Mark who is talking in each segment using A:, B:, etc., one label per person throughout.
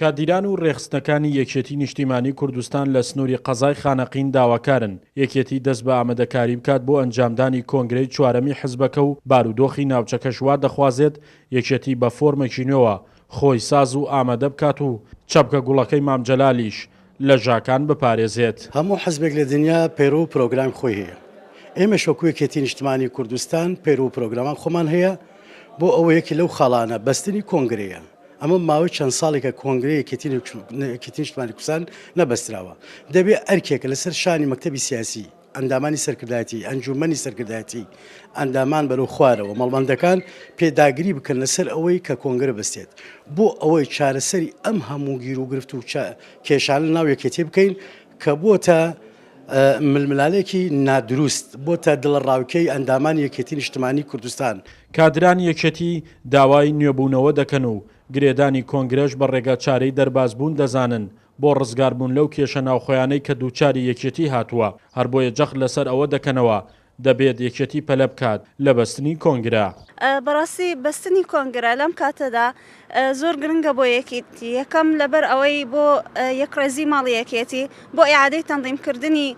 A: کادیران و ڕێخستنەکانی یەکێتی نیشتیمانی کوردستان لە سنووری قەزای خانەقین داواکارن یەکێتی دەست بە ئامادەکاری بکات بۆ ئەنجامدانی کۆنگرەی چوارەمی حزبەکە و بارودۆخی ناوچەکەش وا دەخوازێت یەکێتی بە فۆرمێکی نوێوە خۆی ساز و ئامادە بکات و چەپکە گوڵەکەی مام جەلالیش لە ژاکان بپارێزێت.
B: هەموو حزبێک لە دنیا پەیرۆ و پرۆگرام خۆی هەیە. ئێمە شەکو یەکێتی نیشتیمانی کوردستان پەیرۆ و پرۆگرامان خۆمان هەیە بۆ ئەوە یەکی لەو خاڵانە بەستنی کۆنگرەیە. ئەمە ماوەی چەند ساڵێکە کۆنگرەی یەکێتی نیشتیمانی کوردستان نەبەستراوە. دەبێت ئەرکێکە لەسەر شانی مەکتەبی سیاسی، ئەندامانی سەرکردایەتی، ئەنجومەنی سەرکردایەتی، ئەندامان بەرەو خوارەوە مەڵبەندەکان پێداگیری بکەن لەسەر ئەوەی کە کۆنگرە بەستێت بۆ ئەوەی چارەسەری ئەم هەموو گیر و گرفت و کێشانە ناو یەکێتی بکەین کە بۆتە ململالێکی نادروست بۆتە دڵڕاوکەی ئەندامانی یەکێتی نیشتیمانی کوردستان.
A: کادران یەکێتی داوای نوێبوونەوە دەکەن و گرێدانی کۆنگرەش بە ڕێگە چارەی دەربازبوون دەزانن بۆ ڕزگاربوون لەو کێشە ناوخۆیانەی کە دووچاری یەکێتی هاتووە هەر بۆیە جەخت لەسەر ئەوە دەکەنەوە دەبێت یەکێتی پەلە بکات لە بەستنی کۆنگرە.
C: بەڕاستی بەستنی کۆنگرە لەم کاتەدا زۆر گرنگە بۆ یەکێتی یەکەم لەبەر ئەوەی بۆ یەکڕێزی ماڵی یەکێتی بۆ ئیعادەی تەنظیمکردنی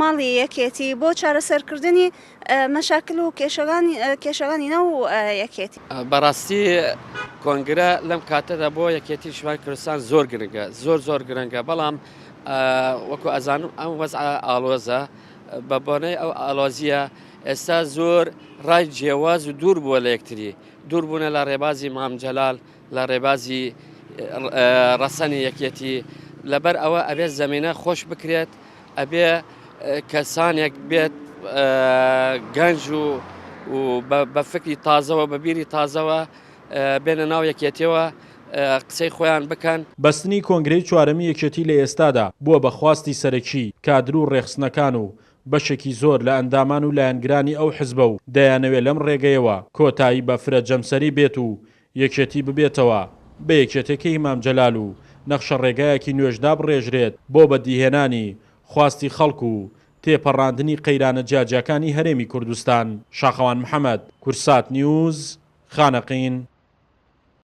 C: ماڵی یەکێتی بۆ چارەسەرکردنی مەشاکل و کێشەکانی نەو یەکێتی.
D: بەڕاستی کۆنگرە لەم کاتەدا بۆ یەکێتی نیشتیمانی کوردستان زۆر گرنگە زۆر گرنگە بەڵام وەکو ئەزانم ئەم وەزع ئاڵۆزە بە بۆنەی ئەو ئالۆزیە ئێستا زۆر ڕای جیاواز و دوور بووە لە یەکتری دوور بوونە لە ڕێبازی مام جەلال لە ڕێبازی ڕەسەنی یەکێتی لەبەر ئەوە ئەبێت زەمینە خۆش بکرێت ئەبێ کەسانێک بێت گەنج و بە فکری تازەوە بە بیری تازەوە بێنە ناو یەکێتیەوە قسەی خۆیان بکەن.
A: بەستنی کۆنگرەی چوارەمی یەکێتی لە ئێستادا بووە بە خواستی سەرەکی کادر و ڕێخستنەکان و بەشێکی زۆر لە ئەندامان و لایەنگرانی ئەو حزبە و دەیانەوێت لەم ڕێگەیەوە کۆتایی بە فرە جەمسەری بێت و یەکێتی ببێتەوە بە یەکێتەکەی مام جەلال و نەخشە ڕێگایەکی نوێژدا بڕێژرێت بۆ بەدیهێنانی خواستی خەڵک و تێپەڕاندنی قەیرانە جیاجیەکانی هەرێمی کوردستان. شاخەوان محەممەد، کورسات نیوز، خانەقین.